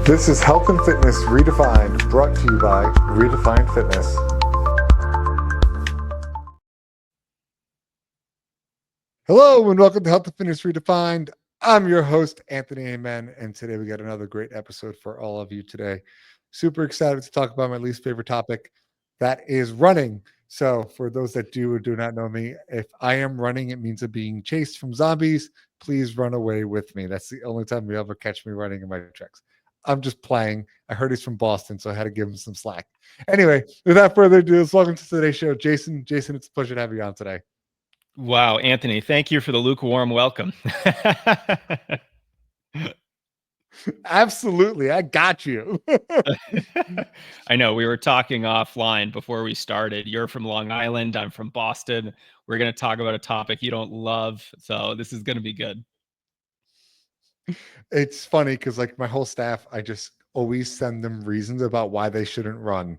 This is Health and Fitness Redefined, brought to you by Redefine Fitness. Hello and welcome to Health and Fitness Redefined. I'm your host, Anthony Amen, and today we got another great episode for all of you today. Super excited to talk about my least favorite topic, that is running. So for those that do or do not know me, if I am running, it means I'm being chased from zombies. Please run away with me. That's the only time you ever catch me running in my tracks. I'm just playing. I heard he's from Boston, so I had to give him some slack. Anyway, without further ado, welcome to today's show. Jason, it's a pleasure to have you on today. Wow, Anthony, thank you for the lukewarm welcome. Absolutely. I got you. I know we were talking offline before we started. You're from Long Island. I'm from Boston. We're going to talk about a topic you don't love. So this is going to be good. It's funny because, like, my whole staff, I just always send them reasons about why they shouldn't run.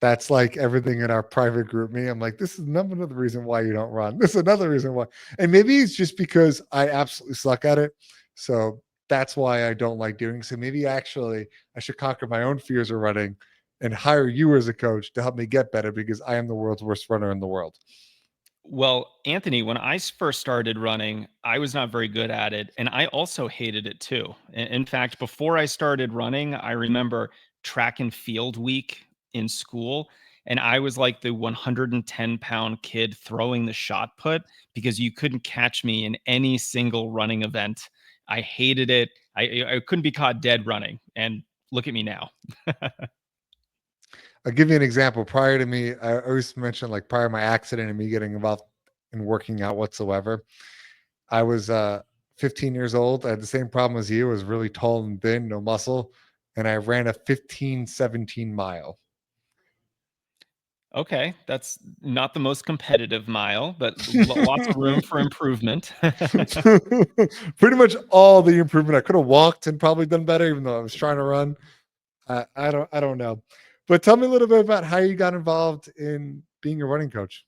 That's like everything in our private group. Me, I'm like, this is another reason why you don't run. This is another reason why. And maybe it's just because I absolutely suck at it. So that's why I don't like doing. So maybe actually I should conquer my own fears of running and hire you as a coach to help me get better, because I am the world's worst runner in the world. Well, Anthony, when I first started running, I was not very good at it. And I also hated it too. In fact, before I started running, I remember track and field week in school. And I was like the 110-pound kid throwing the shot put because you couldn't catch me in any single running event. I hated it. I couldn't be caught dead running. And look at me now. I'll give you an example. Prior to me, I always mention, like, prior to my accident and me getting involved in working out whatsoever, I was 15 years old. I had the same problem as you. I was really tall and thin, no muscle, and I ran a 15-17 mile. Okay, that's not the most competitive mile, but lots of room for improvement. Pretty much all the improvement. I could have walked and probably done better, even though I was trying to run. I don't know. But tell me a little bit about how you got involved in being a running coach.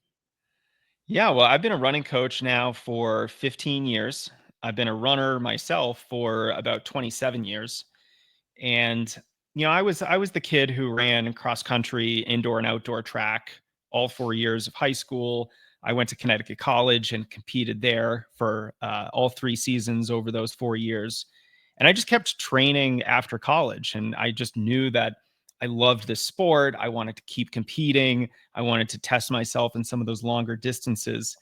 Yeah, well, I've been a running coach now for 15 years. I've been a runner myself for about 27 years. And I was the kid who ran cross country, indoor and outdoor track all 4 years of high school. I went to Connecticut College and competed there for all 3 seasons over those 4 years. And I just kept training after college. And I just knew that I loved this sport. I wanted to keep competing. I wanted to test myself in some of those longer distances.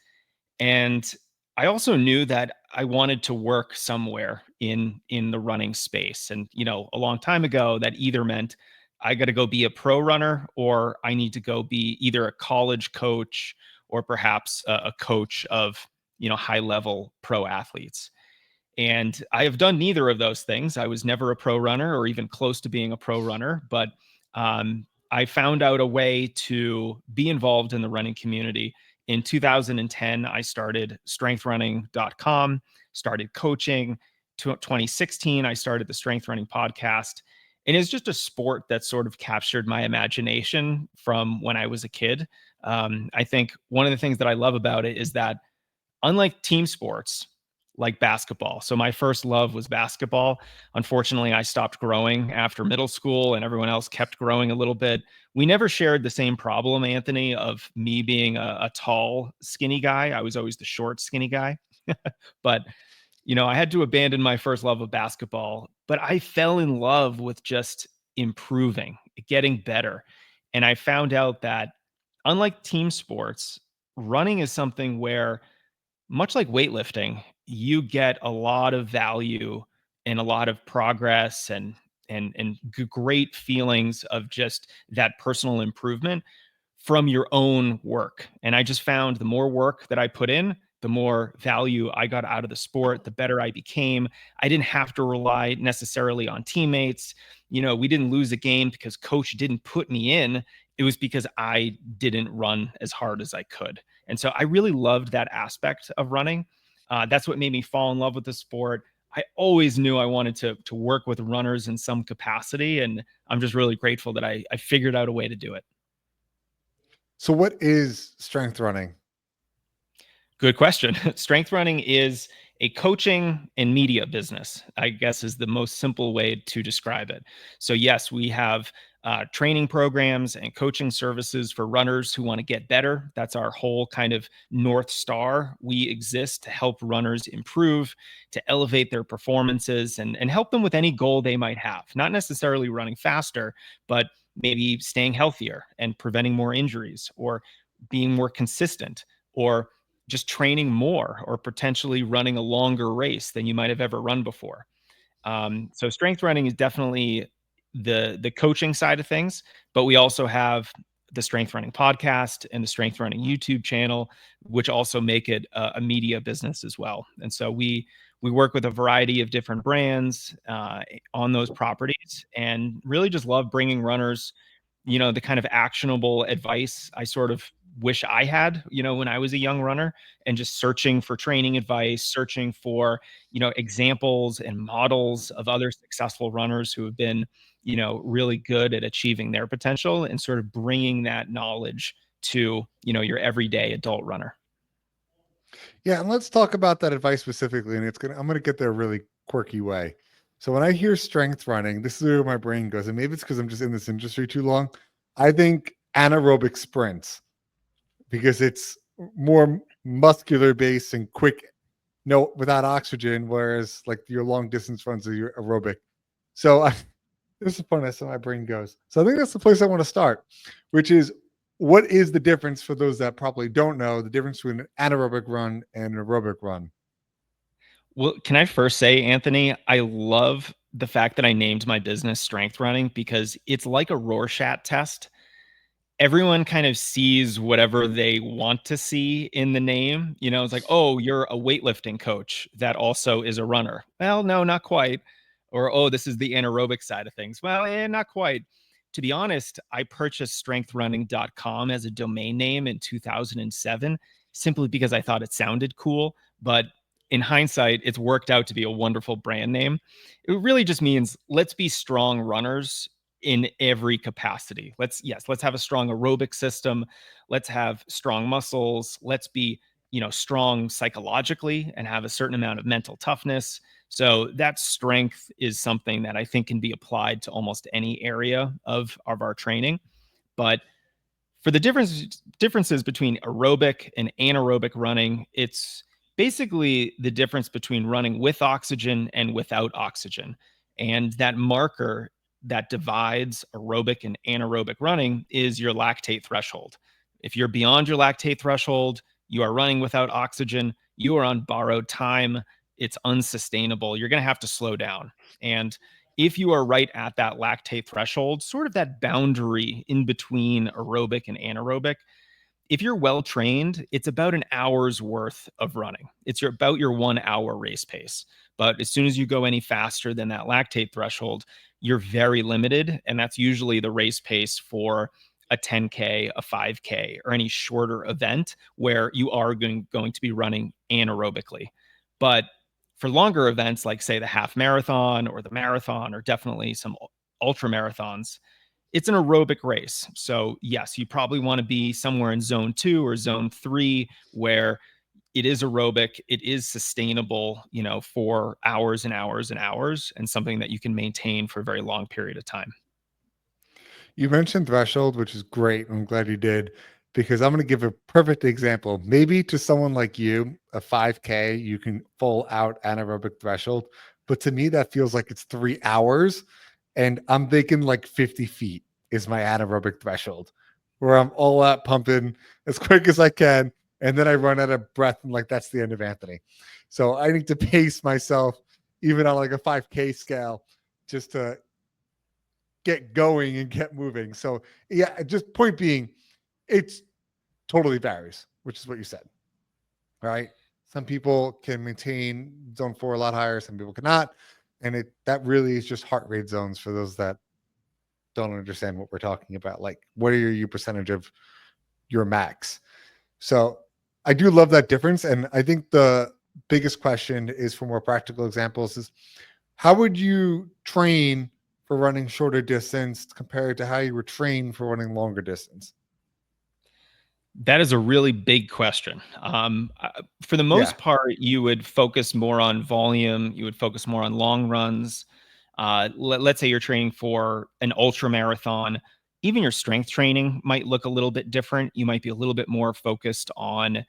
And I also knew that I wanted to work somewhere in the running space. And a long time ago, that either meant I got to go be a pro runner, or I need to go be either a college coach or perhaps a coach of high level pro athletes. And I have done neither of those things. I was never a pro runner or even close to being a pro runner, but I found out a way to be involved in the running community. In 2010, I started strengthrunning.com, started coaching. 2016, I started the Strength Running podcast. And it's just a sport that sort of captured my imagination from when I was a kid. I think one of the things that I love about it is that, unlike team sports like basketball, so my first love was basketball. Unfortunately, I stopped growing after middle school and everyone else kept growing a little bit. We never shared the same problem, Anthony, of me being a tall, skinny guy. I was always the short, skinny guy. But I had to abandon my first love of basketball, but I fell in love with just improving, getting better. And I found out that, unlike team sports, running is something where, much like weightlifting, you get a lot of value and a lot of progress and great feelings of just that personal improvement from your own work. And I just found the more work that I put in, the more value I got out of the sport, the better I became. I didn't have to rely necessarily on teammates. We didn't lose a game because coach didn't put me in. It was because I didn't run as hard as I could. And so I really loved that aspect of running. That's what made me fall in love with the sport. I always knew I wanted to work with runners in some capacity. And I'm just really grateful that I figured out a way to do it. So what is strength running? Good question. Strength running is a coaching and media business, I guess, is the most simple way to describe it. So, yes, we have training programs and coaching services for runners who want to get better. That's our whole kind of North Star. We exist to help runners improve, to elevate their performances, and help them with any goal they might have. Not necessarily running faster, but maybe staying healthier and preventing more injuries, or being more consistent, or just training more, or potentially running a longer race than you might have ever run before. So strength running is definitely the coaching side of things, but we also have the strength running podcast and the strength running YouTube channel, which also make it a media business as well. And so we work with a variety of different brands on those properties, and really just love bringing runners, the kind of actionable advice I sort of wish I had, when I was a young runner, and just searching for training advice, searching for, examples and models of other successful runners who have been, really good at achieving their potential, and sort of bringing that knowledge to, your everyday adult runner. Yeah, and let's talk about that advice specifically. And I'm gonna get there a really quirky way. So when I hear strength running, this is where my brain goes, and maybe it's because I'm just in this industry too long. I think anaerobic sprints because it's more muscular based and quick, no, without oxygen, whereas like your long distance runs are your aerobic. So this is funny. That's how my brain goes. So I think that's the place I want to start, which is what is the difference for those that probably don't know the difference between an anaerobic run and an aerobic run? Well, can I first say, Anthony, I love the fact that I named my business Strength Running, because it's like a Rorschach test. Everyone kind of sees whatever they want to see in the name. It's like, oh, you're a weightlifting coach that also is a runner. Well, no, not quite. Or, oh, this is the anaerobic side of things. Well, not quite. To be honest, I purchased strengthrunning.com as a domain name in 2007, simply because I thought it sounded cool. But in hindsight, it's worked out to be a wonderful brand name. It really just means let's be strong runners in every capacity. Let's have a strong aerobic system. Let's have strong muscles. Let's be, strong psychologically and have a certain amount of mental toughness. So that strength is something that I think can be applied to almost any area of our training. But for the differences between aerobic and anaerobic running, it's basically the difference between running with oxygen and without oxygen. And that marker that divides aerobic and anaerobic running is your lactate threshold. If you're beyond your lactate threshold, you are running without oxygen, you are on borrowed time, it's unsustainable. You're going to have to slow down. And if you are right at that lactate threshold, sort of that boundary in between aerobic and anaerobic, if you're well trained, it's about an hour's worth of running. It's about your 1 hour race pace. But as soon as you go any faster than that lactate threshold, you're very limited. And that's usually the race pace for a 10K, a 5K, or any shorter event where you are going to be running anaerobically. But for longer events, like say the half marathon or the marathon, or definitely some ultra marathons, it's an aerobic race. So yes, you probably want to be somewhere in zone 2 or zone 3, where it is aerobic, it is sustainable, for hours and hours and hours, and something that you can maintain for a very long period of time. You mentioned threshold, which is great. I'm glad you did because I'm going to give a perfect example. Maybe to someone like you, a 5K, you can full out anaerobic threshold. But to me, that feels like it's 3 hours. And I'm thinking like 50 feet is my anaerobic threshold, where I'm all out pumping as quick as I can. And then I run out of breath. And like, that's the end of Anthony. So I need to pace myself, even on like a 5K scale, just to get going and get moving. So yeah, just point being, it's totally varies, which is what you said. Right. Some people can maintain zone 4 a lot higher, some people cannot. And that really is just heart rate zones for those that don't understand what we're talking about. Like, what are your percentage of your max? So I do love that difference. And I think the biggest question is for more practical examples is how would you train for running shorter distance compared to how you were trained for running longer distance? That is a really big question. For the Yeah. most part, you would focus more on volume. You would focus more on long runs. Let's say you're training for an ultra marathon. Even your strength training might look a little bit different. You might be a little bit more focused on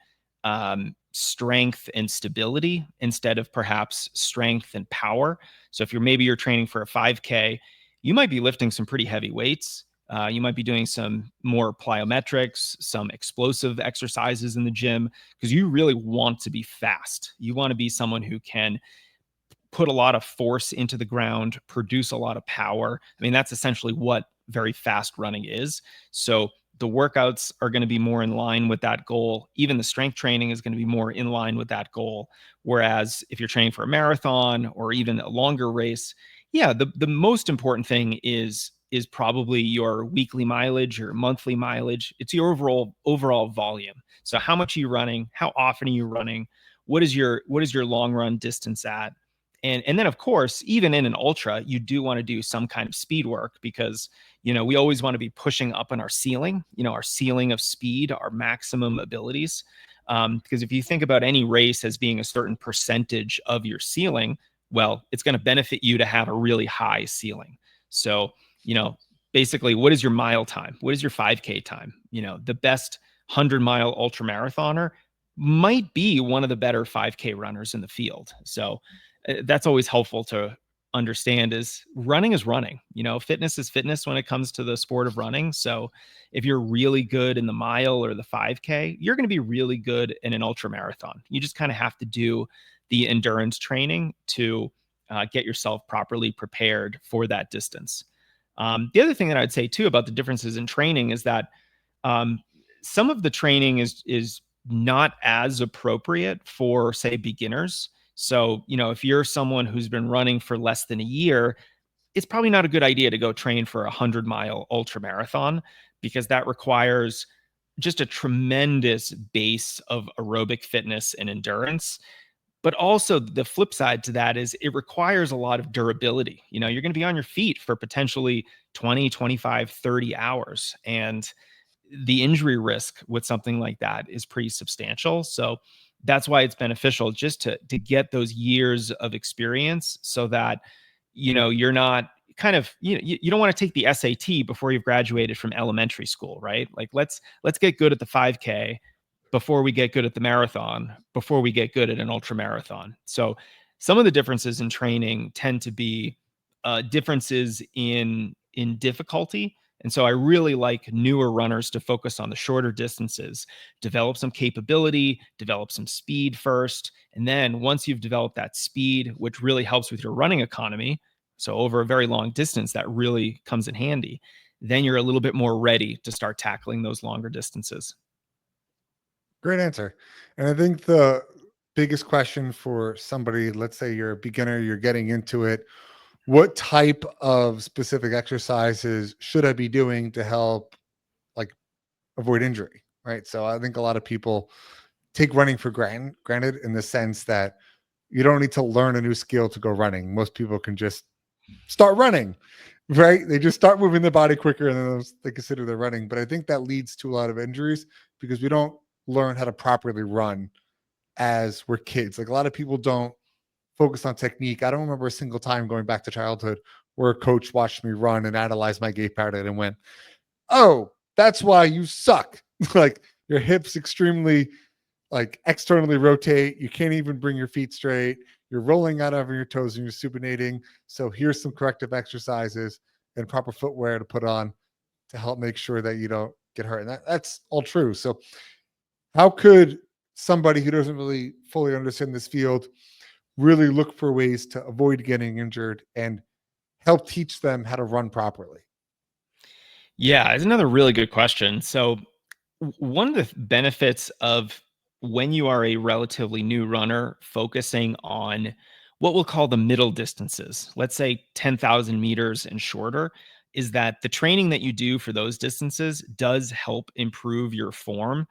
strength and stability instead of perhaps strength and power. So if you're training for a 5K, you might be lifting some pretty heavy weights. You might be doing some more plyometrics, some explosive exercises in the gym because you really want to be fast. You want to be someone who can put a lot of force into the ground, produce a lot of power. I mean, that's essentially what very fast running is. So the workouts are going to be more in line with that goal. Even the strength training is going to be more in line with that goal. Whereas if you're training for a marathon or even a longer race, yeah, the most important thing is probably your weekly mileage, your monthly mileage. It's your overall volume. So how much are you running? How often are you running? What is your long run distance at? And then of course, even in an ultra, you do want to do some kind of speed work because we always want to be pushing up on our ceiling, our ceiling of speed, our maximum abilities. Because if you think about any race as being a certain percentage of your ceiling, well, it's going to benefit you to have a really high ceiling. So, you know, basically, what is your mile time? What is your 5K time? The best 100-mile ultra marathoner might be one of the better 5K runners in the field. So that's always helpful to understand is running. Fitness is fitness when it comes to the sport of running. So if you're really good in the mile or the 5K, you're going to be really good in an ultra marathon. You just kind of have to do the endurance training to get yourself properly prepared for that distance. The other thing that I'd say too about the differences in training is that um, some of the training is not as appropriate for, say, beginners. So, if you're someone who's been running for less than a year, it's probably not a good idea to go train for a 100-mile ultra marathon because that requires just a tremendous base of aerobic fitness and endurance. But also the flip side to that is it requires a lot of durability. You're going to be on your feet for potentially 20, 25, 30 hours. And the injury risk with something like that is pretty substantial. So that's why it's beneficial just to get those years of experience so that you're not kind of you don't want to take the SAT before you've graduated from elementary school, right? Like let's get good at the 5K before we get good at the marathon, before we get good at an ultra marathon. So some of the differences in training tend to be differences in difficulty. And so I really like newer runners to focus on the shorter distances, develop some capability, develop some speed first. And then once you've developed that speed, which really helps with your running economy, so over a very long distance, that really comes in handy, then you're a little bit more ready to start tackling those longer distances. Great answer. And I think the biggest question for somebody, let's say you're a beginner, you're getting into it, what type of specific exercises should I be doing to help like avoid injury? Right. So I think a lot of people take running for granted in the sense that you don't need to learn a new skill to go running. Most people can just start running, right? They just start moving their body quicker and then they consider they're running. But I think that leads to a lot of injuries because we don't learn how to properly run as we're kids. Like a lot of people don't focus on technique. I don't remember a single time going back to childhood where a coach watched me run and analyzed my gait pattern and went, "Oh, that's why you suck." Like your hips extremely like externally rotate. You can't even bring your feet straight. You're rolling out over your toes and you're supinating. So here's some corrective exercises and proper footwear to put on to help make sure that you don't get hurt. And that's all true. So how could somebody who doesn't really fully understand this field really look for ways to avoid getting injured and help teach them how to run properly? Yeah, it's another really good question. So, one of the benefits of when you are a relatively new runner, focusing on what we'll call the middle distances, let's say 10,000 meters and shorter, is that the training that you do for those distances does help improve your form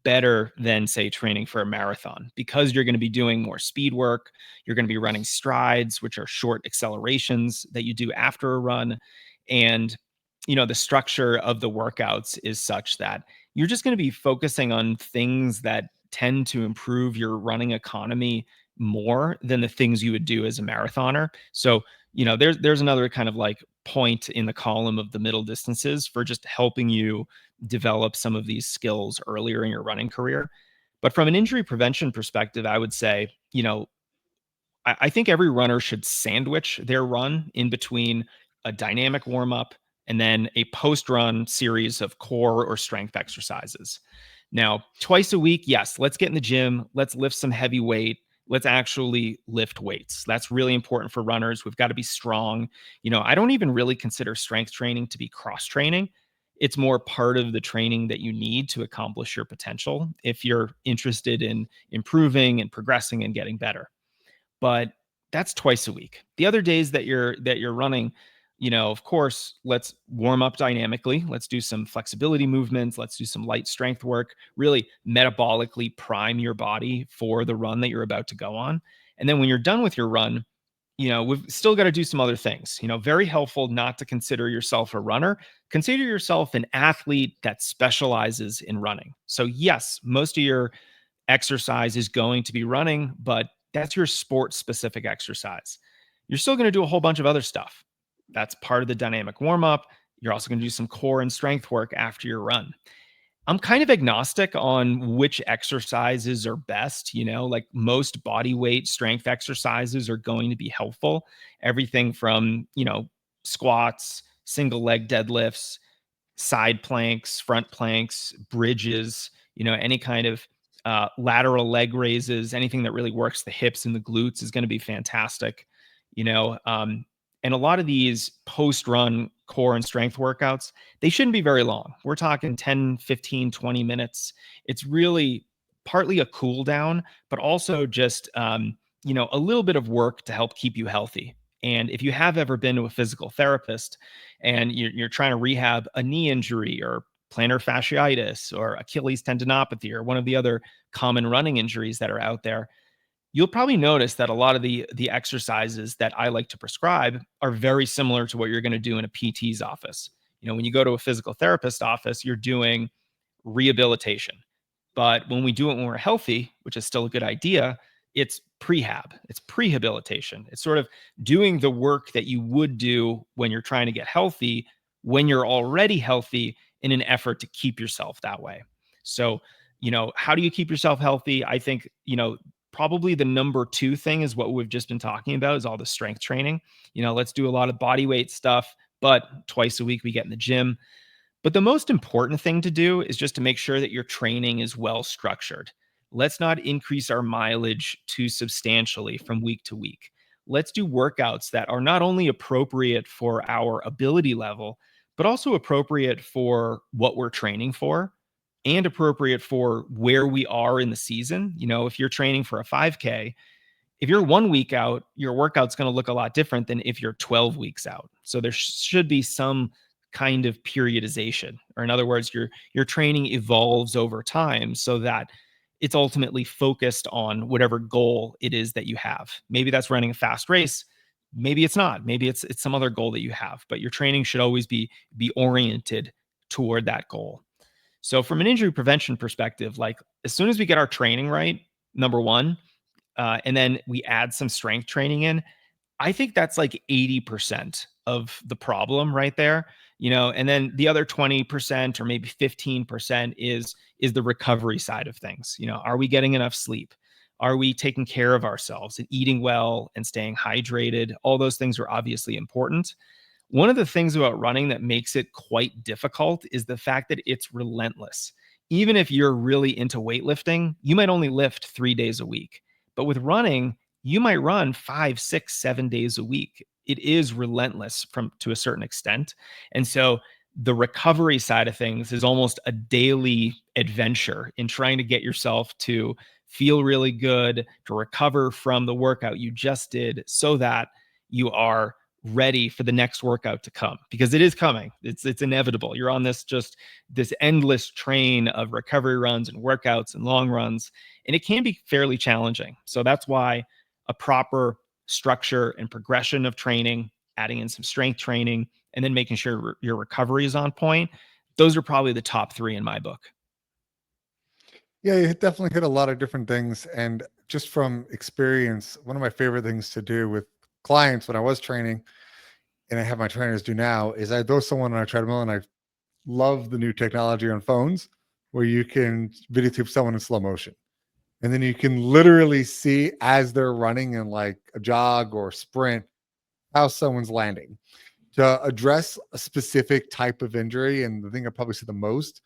better than, say, training for a marathon because you're going to be doing more speed work. You're going to be running strides, which are short accelerations that you do after a run. And the structure of the workouts is such that you're just going to be focusing on things that tend to improve your running economy more than the things you would do as a marathoner. So, there's another kind of like point in the column of the middle distances for just helping you develop some of these skills earlier in your running career. But from an injury prevention perspective, I would say, I think every runner should sandwich their run in between a dynamic warm up and then a post run series of core or strength exercises. Now, twice a week, yes, let's get in the gym. Let's lift some heavy weight. Let's actually lift weights. That's really important for runners. We've got to be strong. I don't even really consider strength training to be cross training. It's more part of the training that you need to accomplish your potential if you're interested in improving and progressing and getting better. But that's twice a week. The other days that you're running, of course, let's warm up dynamically. Let's do some flexibility movements. Let's do some light strength work, really metabolically prime your body for the run that you're about to go on. And then when you're done with your run, we've still got to do some other things. Very helpful not to consider yourself a runner. Consider yourself an athlete that specializes in running. So, yes, most of your exercise is going to be running, but that's your sport specific exercise. You're still going to do a whole bunch of other stuff. That's part of the dynamic warm up. You're also going to do some core and strength work after your run. I'm kind of agnostic on which exercises are best. Like most body weight strength exercises are going to be helpful. Everything from, squats, single leg deadlifts, side planks, front planks, bridges, any kind of lateral leg raises, anything that really works the hips and the glutes is going to be fantastic. You know, um, and a lot of these post run core and strength workouts, they shouldn't be very long. We're talking 10, 15, 20 minutes. It's really partly a cool down, but also just, a little bit of work to help keep you healthy. And if you have ever been to a physical therapist and you're trying to rehab a knee injury or plantar fasciitis or Achilles tendinopathy or one of the other common running injuries that are out there, you'll probably notice that a lot of the exercises that I like to prescribe are very similar to what you're going to do in a PT's office. When you go to a physical therapist office, you're doing rehabilitation. But when we do it when we're healthy, which is still a good idea, it's prehab, it's prehabilitation. It's sort of doing the work that you would do when you're trying to get healthy, when you're already healthy, in an effort to keep yourself that way. So, how do you keep yourself healthy? I think, probably the number two thing is what we've just been talking about is all the strength training. Let's do a lot of body weight stuff, but twice a week we get in the gym. But the most important thing to do is just to make sure that your training is well structured. Let's not increase our mileage too substantially from week to week. Let's do workouts that are not only appropriate for our ability level, but also appropriate for what we're training for and appropriate for where we are in the season. If you're training for a 5K, if you're 1 week out, your workout's going to look a lot different than if you're 12 weeks out. So there should be some kind of periodization, or in other words, your training evolves over time so that it's ultimately focused on whatever goal it is that you have. Maybe that's running a fast race. Maybe it's not. Maybe it's some other goal that you have. But your training should always be oriented toward that goal. So from an injury prevention perspective, like as soon as we get our training right, number one, and then we add some strength training in, I think that's like 80% of the problem right there. And then the other 20% or maybe 15% is the recovery side of things. Are we getting enough sleep? Are we taking care of ourselves and eating well and staying hydrated? All those things are obviously important. One of the things about running that makes it quite difficult is the fact that it's relentless. Even if you're really into weightlifting, you might only lift 3 days a week. But with running, you might run 5, 6, 7 days a week. It is relentless from to a certain extent. And so the recovery side of things is almost a daily adventure in trying to get yourself to feel really good, to recover from the workout you just did so that you are ready for the next workout to come, because it is coming. It's inevitable. You're on this endless train of recovery runs and workouts and long runs, and it can be fairly challenging. So that's why a proper structure and progression of training, adding in some strength training, and then making sure your recovery is on point. Those are probably the top three in my book. Yeah, you definitely hit a lot of different things. And just from experience, one of my favorite things to do with clients when I was training, and I have my trainers do now, is I throw someone on a treadmill, and I love the new technology on phones where you can videotape someone in slow motion. And then you can literally see as they're running in like a jog or sprint how someone's landing to address a specific type of injury. And the thing I probably see the most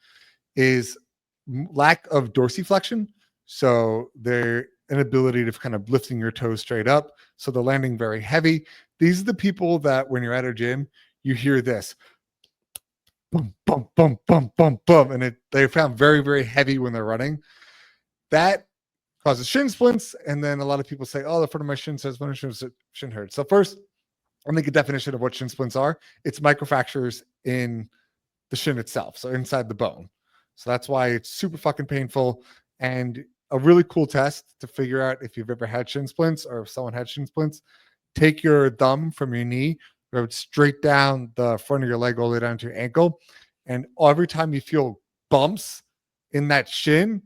is lack of dorsiflexion. So their inability to kind of lifting your toes straight up. So they're landing very heavy. These are the people that when you're at a gym, you hear this boom, boom, boom, boom, boom, boom. And they found very, very heavy when they're running. That causes shin splints. And then a lot of people say, oh, the front of my shin says my shin hurts. So first, I'll make a definition of what shin splints are. It's microfractures in the shin itself, so inside the bone. So that's why it's super fucking painful. And a really cool test to figure out if you've ever had shin splints or if someone had shin splints, take your thumb from your knee, go straight down the front of your leg all the way down to your ankle. And every time you feel bumps in that shin,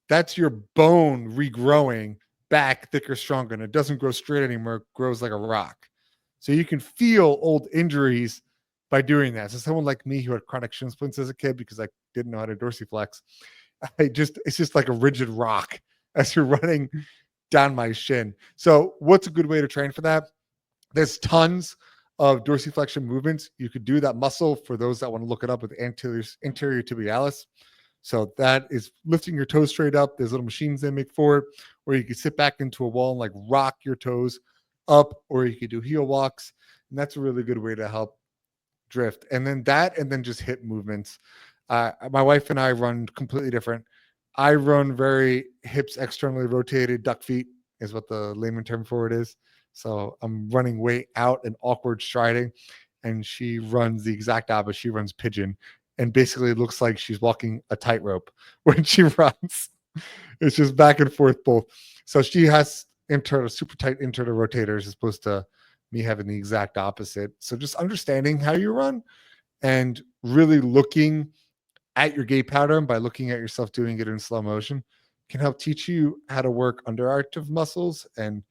that's your bone regrowing back thicker, stronger. And it doesn't grow straight anymore, it grows like a rock. So you can feel old injuries by doing that. So someone like me who had chronic shin splints as a kid because I didn't know how to dorsiflex, it's just like a rigid rock as you're running down my shin. So what's a good way to train for that? There's tons of dorsiflexion movements. You could do that muscle for those that want to look it up with anterior tibialis. So that is lifting your toes straight up. There's little machines they make for it, where you can sit back into a wall and like rock your toes up, or you could do heel walks. And that's a really good way to help drift. And then that, and then just hip movements. My wife and I run completely different. I run very hips externally rotated, duck feet is what the layman term for it is. So I'm running way out and awkward striding, and she runs the exact opposite. She runs pigeon, and basically it looks like she's walking a tightrope when she runs. It's just back and forth both. So she has super tight internal rotators as opposed to me having the exact opposite. So just understanding how you run and really looking at your gait pattern by looking at yourself doing it in slow motion can help teach you how to work underactive muscles and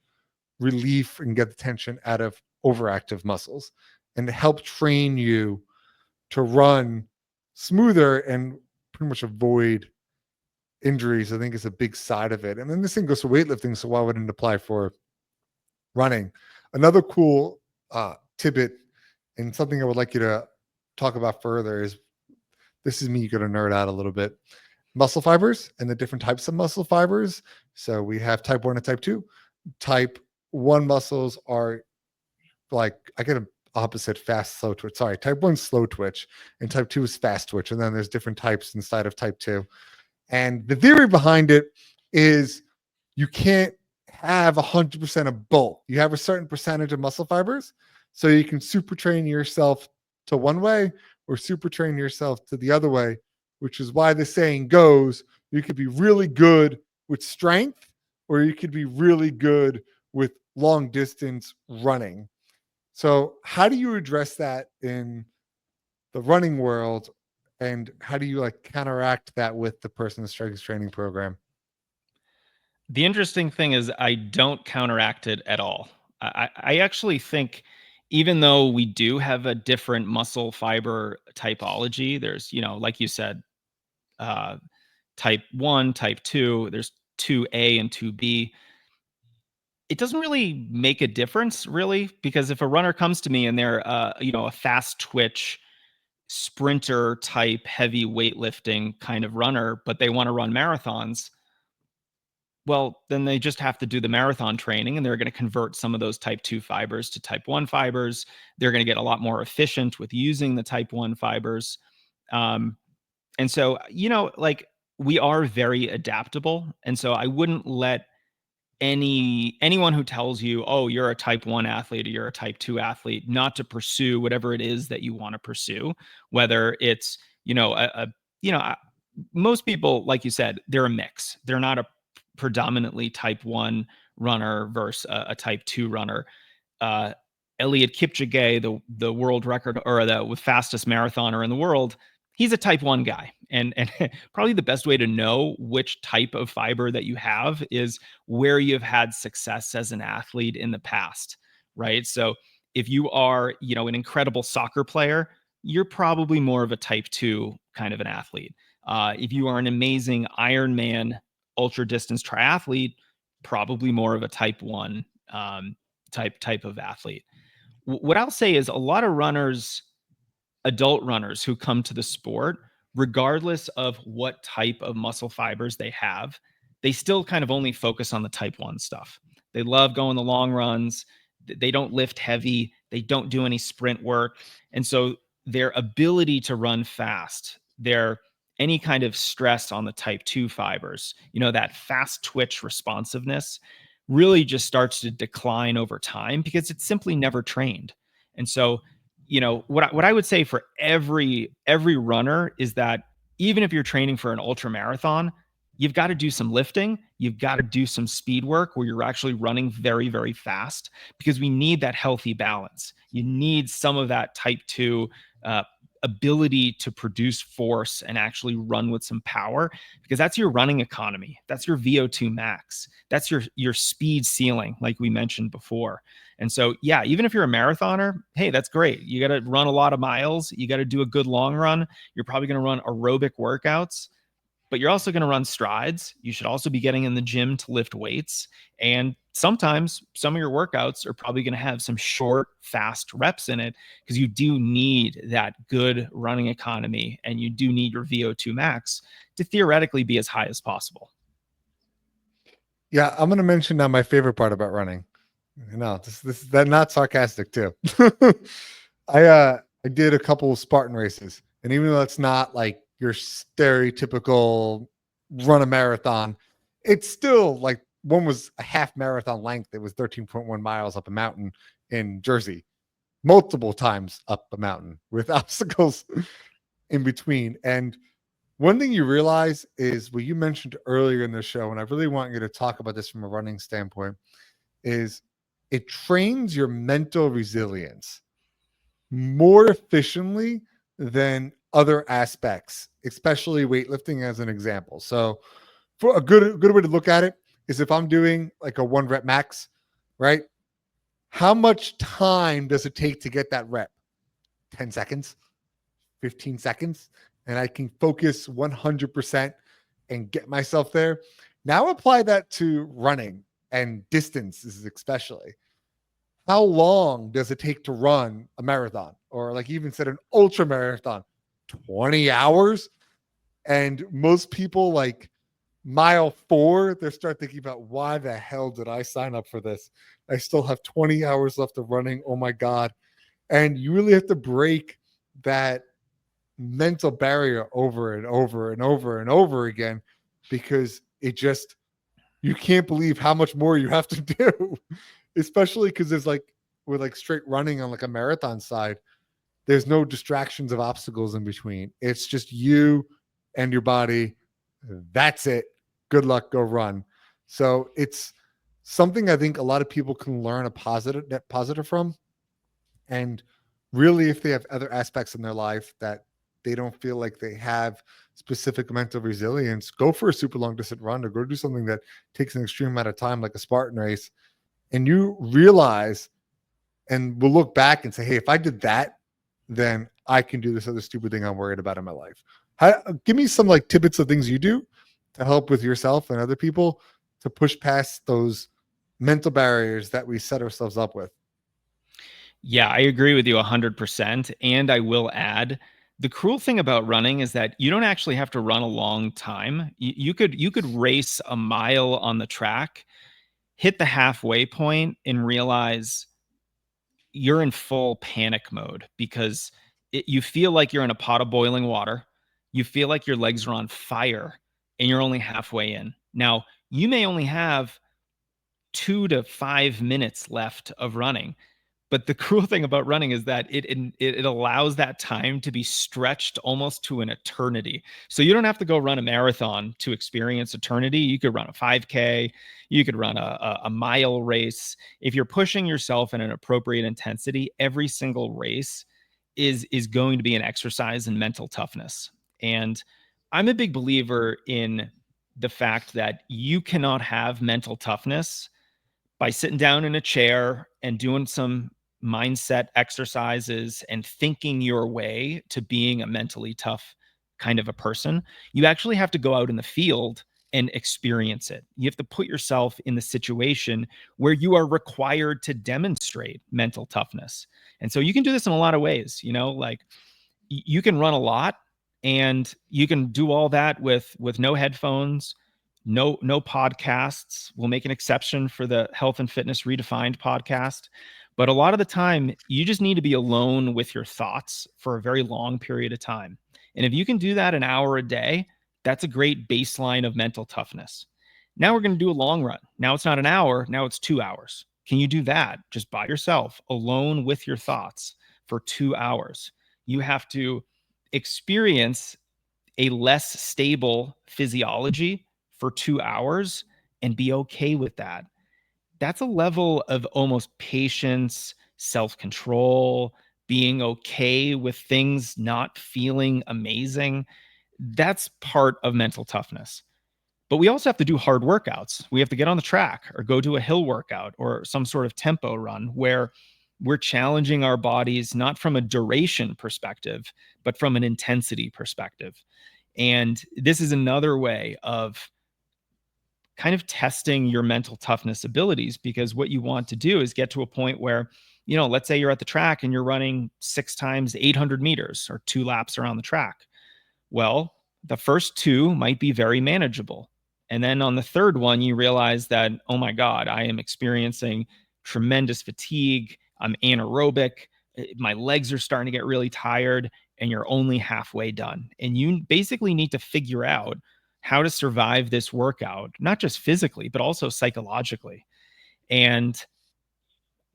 relief and get the tension out of overactive muscles and help train you to run smoother and pretty much avoid injuries. I think is a big side of it. And then this thing goes to weightlifting. So why wouldn't it apply for running? Another cool tidbit and something I would like you to talk about further is this is me going to nerd out a little bit. Muscle fibers and the different types of muscle fibers. So we have type 1 and type 2. Type 1 muscles are like, I get an opposite fast, slow twitch. Sorry, type 1 slow twitch and type 2 is fast twitch. And then there's different types inside of type 2. And the theory behind it is you can't have 100% of both. You have a certain percentage of muscle fibers, so you can super train yourself to one way or super train yourself to the other way, which is why the saying goes, you could be really good with strength or you could be really good with long distance running. So how do you address that in the running world, and how do you like counteract that with the personal strength training program? The interesting thing is I don't counteract it at all. I actually think even though we do have a different muscle fiber typology, there's, like you said, uh, type 1, type 2, there's 2A and 2B. It doesn't really make a difference really, because if a runner comes to me and they're a fast twitch sprinter type heavy weightlifting kind of runner, but they want to run marathons, well, then they just have to do the marathon training and they're going to convert some of those type 2 fibers to type 1 fibers. They're going to get a lot more efficient with using the type 1 fibers. Um, and so, like, we are very adaptable. And so I wouldn't let anyone who tells you, oh, you're a type 1 athlete or you're a type 2 athlete, not to pursue whatever it is that you want to pursue, whether it's, most people, like you said, they're a mix. They're not a predominantly type 1 runner versus a type 2 runner. Eliud Kipchoge, the world record or the fastest marathoner in the world, he's a type 1 guy. And probably the best way to know which type of fiber that you have is where you've had success as an athlete in the past, right? So if you are, an incredible soccer player, you're probably more of a type 2 kind of an athlete. If you are an amazing Ironman ultra distance triathlete, probably more of a type 1 type of athlete. What I'll say is a lot of runners, adult runners who come to the sport, regardless of what type of muscle fibers they have, they still kind of only focus on the type 1 stuff. They love going the long runs. They don't lift heavy. They don't do any sprint work. And so their ability to run fast, their any kind of stress on the type 2 fibers, that fast twitch responsiveness really just starts to decline over time because it's simply never trained. And so what I would say for every runner is that even if you're training for an ultra marathon, you've got to do some lifting, you've got to do some speed work where you're actually running very, very fast, because we need that healthy balance. You need some of that type 2 ability to produce force and actually run with some power, because that's your running economy. That's your VO2 max. That's your speed ceiling, like we mentioned before. And so, yeah, even if you're a marathoner, hey, that's great. You got to run a lot of miles. You got to do a good long run. You're probably going to run aerobic workouts, but you're also going to run strides. You should also be getting in the gym to lift weights. And sometimes some of your workouts are probably going to have some short, fast reps in it, because you do need that good running economy and you do need your VO2 max to theoretically be as high as possible. Yeah, I'm going to mention now my favorite part about running. No, this is that not sarcastic too. I did a couple of Spartan races, and even though it's not like your stereotypical run a marathon, it's still like one was a half marathon length. It was 13.1 miles up a mountain in Jersey, multiple times up a mountain with obstacles in between. And one thing you realize is what you mentioned earlier in the show, and I really want you to talk about this from a running standpoint, is it trains your mental resilience more efficiently than other aspects, especially weightlifting as an example. So for a good way to look at it is if I'm doing like a 1 rep max, right? How much time does it take to get that rep? 10 seconds, 15 seconds, and I can focus 100% and get myself there. Now apply that to running and distances, especially. How long does it take to run a marathon, or like even said an ultra marathon? 20 hours. And most people, like mile 4, they start thinking about, why the hell did I sign up for this? I still have 20 hours left of running. Oh my God. And you really have to break that mental barrier over and over and over and over again, because it just, you can't believe how much more you have to do, especially because there's like, with like straight running on like a marathon side, there's no distractions of obstacles in between. It's just you and your body. That's it. Good luck, go run. So it's something I think a lot of people can learn net positive from. And really, if they have other aspects in their life that they don't feel like they have specific mental resilience, go for a super long distance run or go do something that takes an extreme amount of time, like a Spartan race. And you realize, and we'll look back and say, hey, if I did that, then I can do this other stupid thing I'm worried about in my life. Give me some like tidbits of things you do to help with yourself and other people to push past those mental barriers that we set ourselves up with. Yeah, I agree with you 100%. And I will add, the cruel thing about running is that you don't actually have to run a long time. You could race a mile on the track, hit the halfway point, and realize you're in full panic mode because you feel like you're in a pot of boiling water. You feel like your legs are on fire and you're only halfway in. Now, you may only have 2 to 5 minutes left of running. But the cruel thing about running is that it allows that time to be stretched almost to an eternity. So you don't have to go run a marathon to experience eternity. You could run a 5K, you could run a mile race. If you're pushing yourself in an appropriate intensity, every single race is going to be an exercise in mental toughness. And I'm a big believer in the fact that you cannot have mental toughness by sitting down in a chair and doing some mindset exercises and thinking your way to being a mentally tough kind of a person. You actually have to go out in the field and experience it. You have to put yourself in the situation where you are required to demonstrate mental toughness. And so you can do this in a lot of ways, like you can run a lot and you can do all that with no headphones, no podcasts. We'll make an exception for the Health and Fitness Redefined podcast, but a lot of the time you just need to be alone with your thoughts for a very long period of time. And if you can do that an hour a day, that's a great baseline of mental toughness. Now we're going to do a long run. Now it's not an hour, now it's 2 hours. Can you do that just by yourself, alone with your thoughts for 2 hours? You have to experience a less stable physiology for 2 hours and be okay with that. That's a level of almost patience, self-control, being okay with things not feeling amazing. That's part of mental toughness. But we also have to do hard workouts. We have to get on the track or go do a hill workout or some sort of tempo run where we're challenging our bodies not from a duration perspective, but from an intensity perspective. And this is another way of kind of testing your mental toughness abilities, because what you want to do is get to a point where, let's say you're at the track and you're running 6 times 800 meters or 2 laps around the track. Well, the first 2 might be very manageable. And then on the third one, you realize that, oh my God, I am experiencing tremendous fatigue. I'm anaerobic. My legs are starting to get really tired, and you're only halfway done. And you basically need to figure out how to survive this workout, not just physically, but also psychologically. And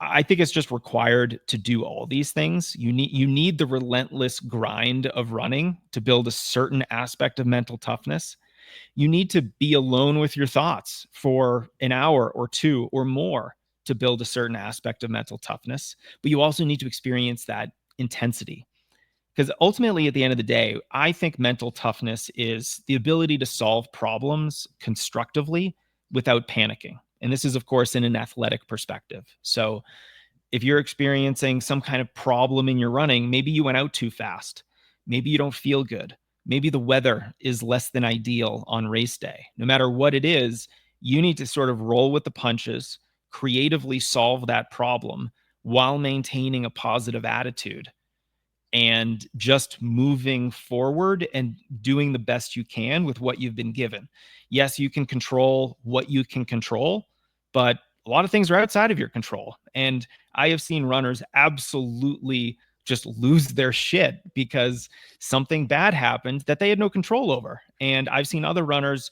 I think it's just required to do all these things. You need the relentless grind of running to build a certain aspect of mental toughness. You need to be alone with your thoughts for an hour or 2 or more to build a certain aspect of mental toughness. But you also need to experience that intensity. Because ultimately, at the end of the day, I think mental toughness is the ability to solve problems constructively without panicking. And this is, of course, in an athletic perspective. So if you're experiencing some kind of problem in your running, maybe you went out too fast. Maybe you don't feel good. Maybe the weather is less than ideal on race day. No matter what it is, you need to sort of roll with the punches, creatively solve that problem while maintaining a positive attitude and just moving forward and doing the best you can with what you've been given. Yes, you can control what you can control, but a lot of things are outside of your control. And I have seen runners absolutely just lose their shit because something bad happened that they had no control over. And I've seen other runners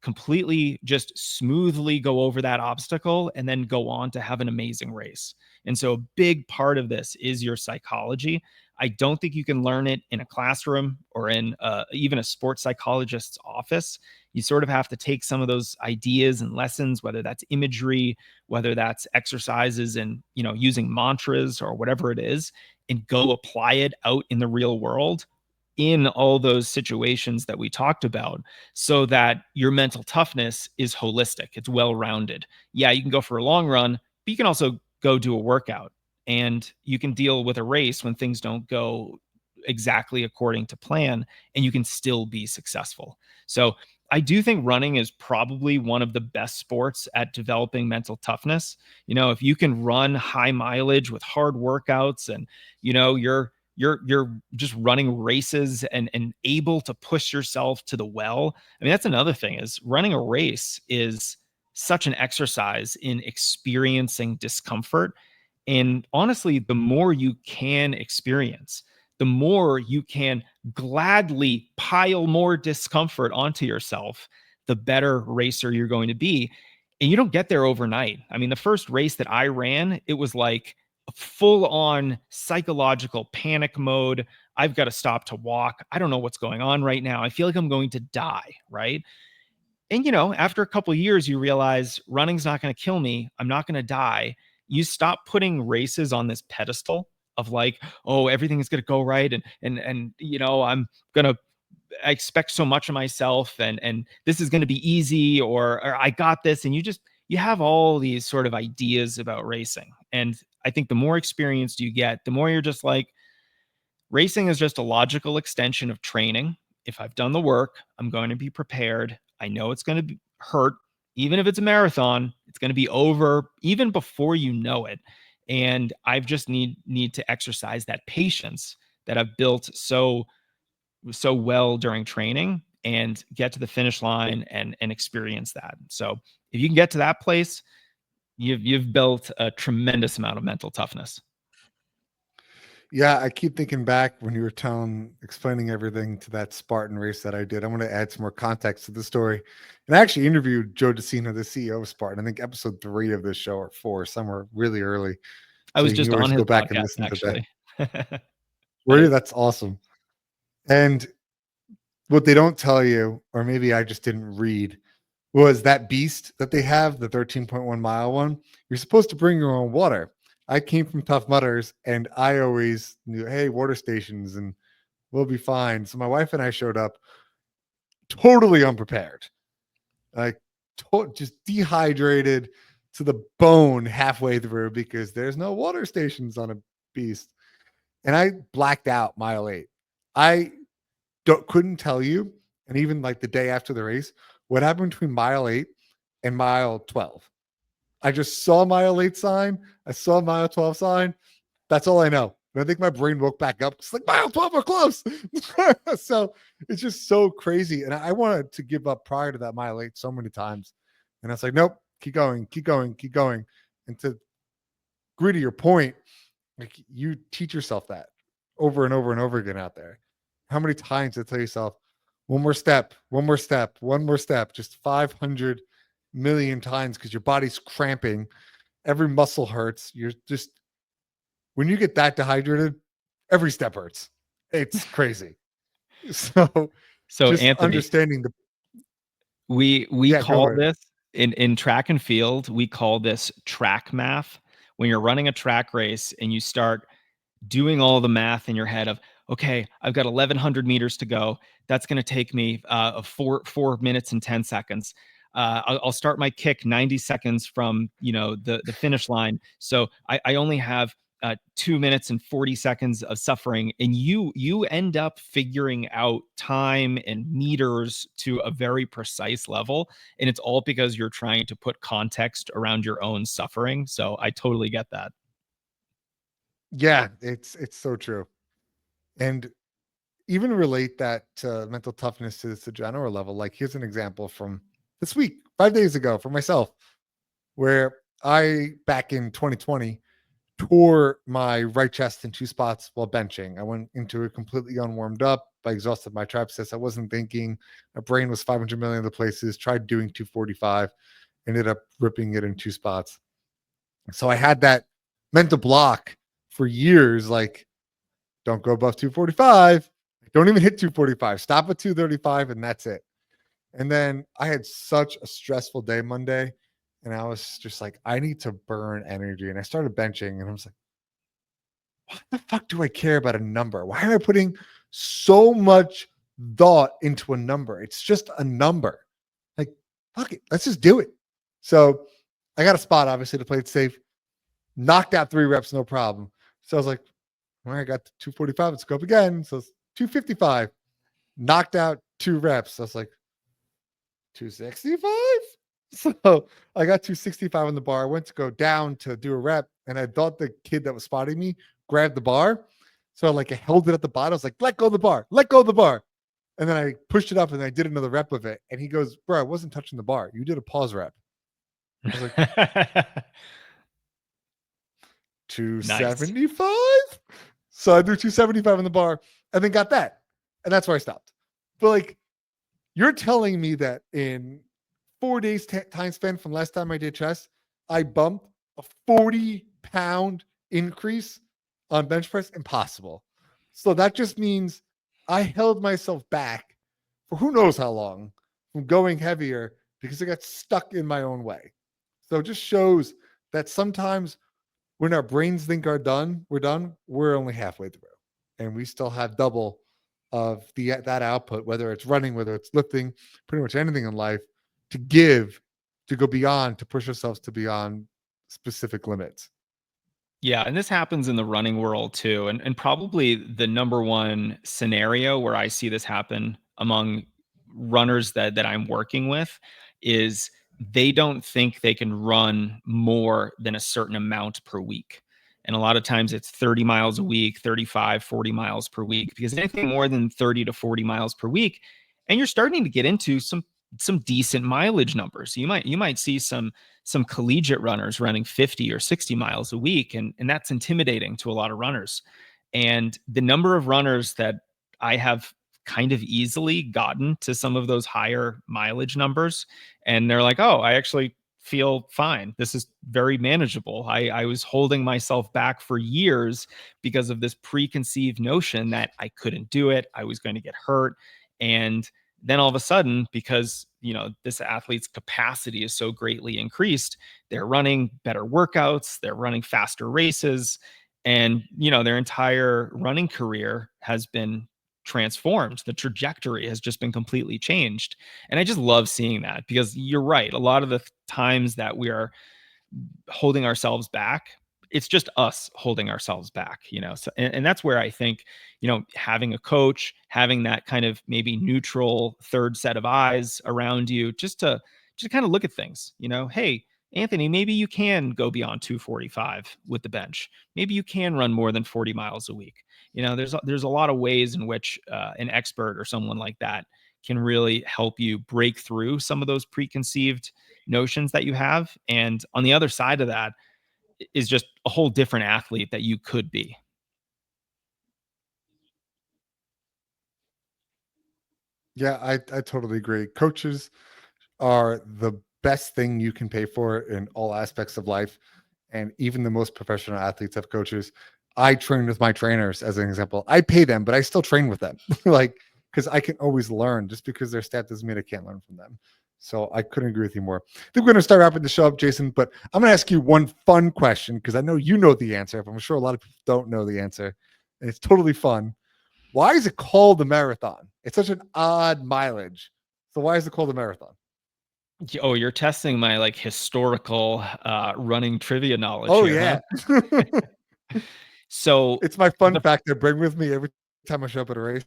completely just smoothly go over that obstacle and then go on to have an amazing race. And so a big part of this is your psychology. I don't think you can learn it in a classroom or in even a sports psychologist's office. You sort of have to take some of those ideas and lessons, whether that's imagery, whether that's exercises and, using mantras or whatever it is, and go apply it out in the real world in all those situations that we talked about, so that your mental toughness is holistic. It's well-rounded. Yeah, you can go for a long run, but you can also go do a workout, and you can deal with a race when things don't go exactly according to plan, and you can still be successful. So I do think running is probably one of the best sports at developing mental toughness. If you can run high mileage with hard workouts and, you're just running races and able to push yourself to the well. I mean, that's another thing, is running a race is such an exercise in experiencing discomfort. And honestly, the more you can experience, the more you can gladly pile more discomfort onto yourself, the better racer you're going to be. And you don't get there overnight. I mean, the first race that I ran, it was like a full on psychological panic mode. I've got to stop to walk. I don't know what's going on right now. I feel like I'm going to die. Right. And, after a couple of years, you realize running's not going to kill me. I'm not going to die. You stop putting races on this pedestal of like, oh, everything is going to go right. And, I expect so much of myself, and this is going to be easy, or I got this. And you have all these sort of ideas about racing. And I think the more experienced you get, the more you're just like, racing is just a logical extension of training. If I've done the work, I'm going to be prepared. I know it's going to hurt. Even if it's a marathon, it's going to be over even before you know it. And I've just need to exercise that patience that I've built so well during training, and get to the finish line and experience that. So if you can get to that place, you've built a tremendous amount of mental toughness. Yeah, I keep thinking back when you were explaining everything to that Spartan race that I did. I want to add some more context to the story. And I actually interviewed Joe DeCino, the CEO of Spartan, I think episode 3 of this show, or 4, somewhere really early. I So was you can just on always his go back and podcast, listen to that. actually. Were you? That's awesome. And what they don't tell you, or maybe I just didn't read, was that beast that they have, the 13.1 mile one. You're supposed to bring your own water. I came from Tough Mudders, and I always knew, hey, water stations, and we'll be fine. So my wife and I showed up totally unprepared, like just dehydrated to the bone halfway through because there's no water stations on a beast. And I blacked out mile 8. I couldn't tell you, and even like the day after the race, what happened between mile 8 and mile 12. I just saw mile 8 sign. I saw mile 12 sign. That's all I know. And I think my brain woke back up. It's like mile 12 are close. So it's just so crazy. And I wanted to give up prior to that mile 8 so many times. And I was like, nope, keep going, keep going, keep going. And to agree to your point, like you teach yourself that over and over and over again out there. How many times to tell yourself, one more step, one more step, one more step, just 500 million times because your body's cramping. Every muscle hurts. You're just, when you get that dehydrated, every step hurts. It's crazy. So just Anthony, understanding the, we yeah, go call ahead. this in track and field, we call this track math. When you're running a track race and you start doing all the math in your head of, okay, I've got 1100 meters to go. That's going to take me 4 minutes and 10 seconds. I'll start my kick 90 seconds from the finish line. So I only have 2 minutes and 40 seconds of suffering, and you end up figuring out time and meters to a very precise level, and it's all because you're trying to put context around your own suffering. So I totally get that. Yeah, it's so true. And even relate that mental toughness to the general level. Like here's an example from this week, 5 days ago for myself, where I, back in 2020, tore my right chest in 2 spots while benching. I went into it completely unwarmed up. I exhausted my triceps. I wasn't thinking. My brain was 500 million other places. Tried doing 245, ended up ripping it in 2 spots. So I had that mental block for years, like, don't go above 245. Don't even hit 245. Stop at 235, and that's it. And then I had such a stressful day Monday, and I was just like, I need to burn energy. And I started benching, and I was like, what the fuck do I care about a number? Why am I putting so much thought into a number? It's just a number. Like, fuck it. Let's just do it. So I got a spot, obviously, to play it safe. Knocked out 3 reps, no problem. So I was like, all right, I got 245. Let's go up again. So it's 255. Knocked out 2 reps. I was like, 265. So I got 265 on the bar. I went to go down to do a rep, and I thought the kid that was spotting me grabbed the bar. So I held it at the bottom. I was like, let go of the bar, let go of the bar. And then I pushed it up and I did another rep of it. And he goes, bro, I wasn't touching the bar. You did a pause rep. I was like, Nice. 275. So I threw 275 in the bar and then got that. And that's where I stopped. But like, you're telling me that in 4 days time spent from last time I did chest, I bumped a 40-pound increase on bench press? Impossible. So that just means I held myself back for who knows how long from going heavier because I got stuck in my own way. So it just shows that sometimes when our brains think we're done, we're only halfway through. And we still have double of that output, whether it's running, whether it's lifting, pretty much anything in life, to give, to go beyond, to push ourselves to beyond specific limits. Yeah, and this happens in the running world too. And probably the number one scenario where I see this happen among runners that I'm working with is they don't think they can run more than a certain amount per week. And a lot of times it's 30 miles a week, 35, 40 miles per week, because anything more than 30 to 40 miles per week, and you're starting to get into some decent mileage numbers. You might see some collegiate runners running 50 or 60 miles a week, and that's intimidating to a lot of runners. And the number of runners that I have kind of easily gotten to some of those higher mileage numbers, and they're like, oh, I actually feel fine. This is very manageable. I was holding myself back for years because of this preconceived notion that I couldn't do it, I was going to get hurt. And then all of a sudden, because this athlete's capacity is so greatly increased, they're running better workouts, they're running faster races, and their entire running career has been transformed. The trajectory has just been completely changed. And I just love seeing that, because you're right, a lot of the times that we are holding ourselves back, it's just us holding ourselves back. So, and that's where I think having a coach, having that kind of maybe neutral third set of eyes around you, just kind of look at things. Hey, Anthony, maybe you can go beyond 245 with the bench. Maybe you can run more than 40 miles a week. There's a lot of ways in which an expert or someone like that can really help you break through some of those preconceived notions that you have. And on the other side of that is just a whole different athlete that you could be. Yeah, I totally agree. Coaches are the best thing you can pay for in all aspects of life. And even the most professional athletes have coaches. I train with my trainers as an example. I pay them, but I still train with them. Like, because I can always learn. Just because their staff doesn't mean I can't learn from them. So I couldn't agree with you more. I think we're going to start wrapping the show up, Jason, but I'm going to ask you one fun question, because I know you know the answer, but I'm sure a lot of people don't know the answer. And it's totally fun. Why is it called a marathon? It's such an odd mileage. So why is it called a marathon? Oh, you're testing my like historical running trivia knowledge Oh here, huh? yeah. So It's my fun the fact I bring with me every time I show up at a race.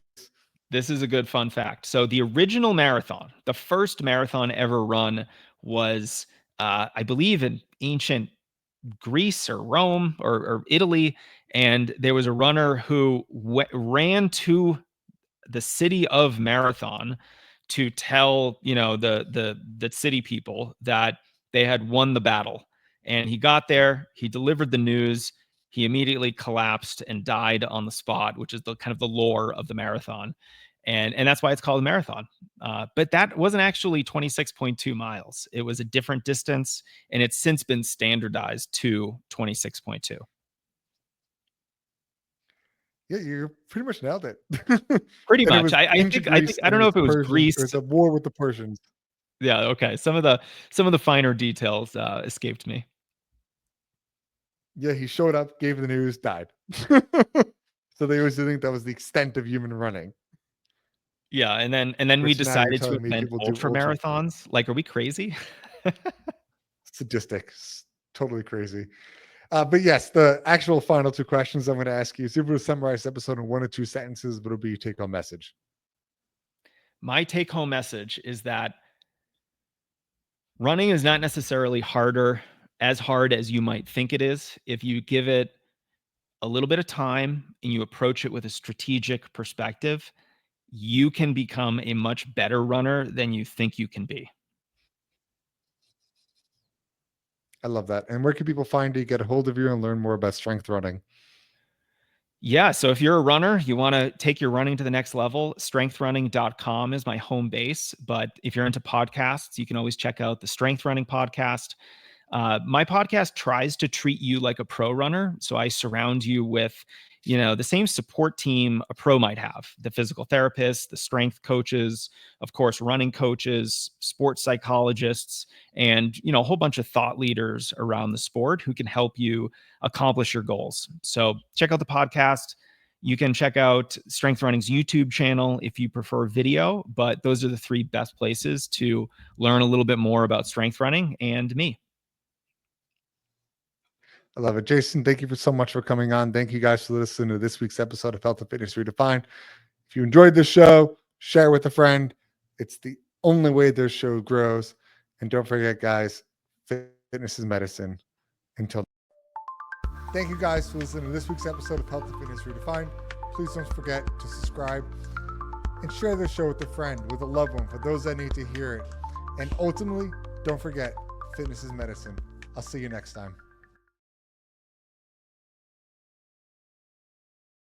this is a good fun fact. So the original marathon, the first marathon ever run was I believe in ancient Greece or Rome or Italy, and there was a runner who ran to the city of Marathon to tell the city people that they had won the battle. And he got there, he delivered the news, he immediately collapsed and died on the spot, which is the kind of the lore of the marathon. And that's why it's called a marathon. But that wasn't actually 26.2 miles. It was a different distance, and it's since been standardized to 26.2. Yeah, you pretty much nailed it. Pretty And it much. was I ancient think I Greece think I and it don't know was if it was Persian, or Greece. the war with the Persians. Yeah, okay. Some of the finer details escaped me. Yeah, he showed up, gave the news, died. So they always think that was the extent of human running. Yeah, and then Of we course, now you're decided to telling me invent people do ultra ultra marathons. Like, are we crazy? statistics. Totally crazy. But yes, the actual final two questions I'm going to ask you. See if we summarize the episode in 1 or 2 sentences, but it'll be your take home message. My take home message is that running is not necessarily as hard as you might think it is. If you give it a little bit of time and you approach it with a strategic perspective, you can become a much better runner than you think you can be. I love that. And where can people find you, get a hold of you, and learn more about strength running? Yeah. So if you're a runner, you want to take your running to the next level, strengthrunning.com is my home base. But if you're into podcasts, you can always check out the Strength Running podcast. My podcast tries to treat you like a pro runner. So I surround you with, the same support team a pro might have: the physical therapists, the strength coaches, of course, running coaches, sports psychologists, and, a whole bunch of thought leaders around the sport who can help you accomplish your goals. So check out the podcast. You can check out Strength Running's YouTube channel if you prefer video, but those are the three best places to learn a little bit more about strength running and me. I love it. Jason, thank you so much for coming on. Thank you guys for listening to this week's episode of Health and Fitness Redefined. If you enjoyed this show, share with a friend. It's the only way this show grows. And don't forget, guys, fitness is medicine. Until thank you guys for listening to this week's episode of Health and Fitness Redefined. Please don't forget to subscribe and share this show with a friend, with a loved one, for those that need to hear it. And ultimately, don't forget, fitness is medicine. I'll see you next time.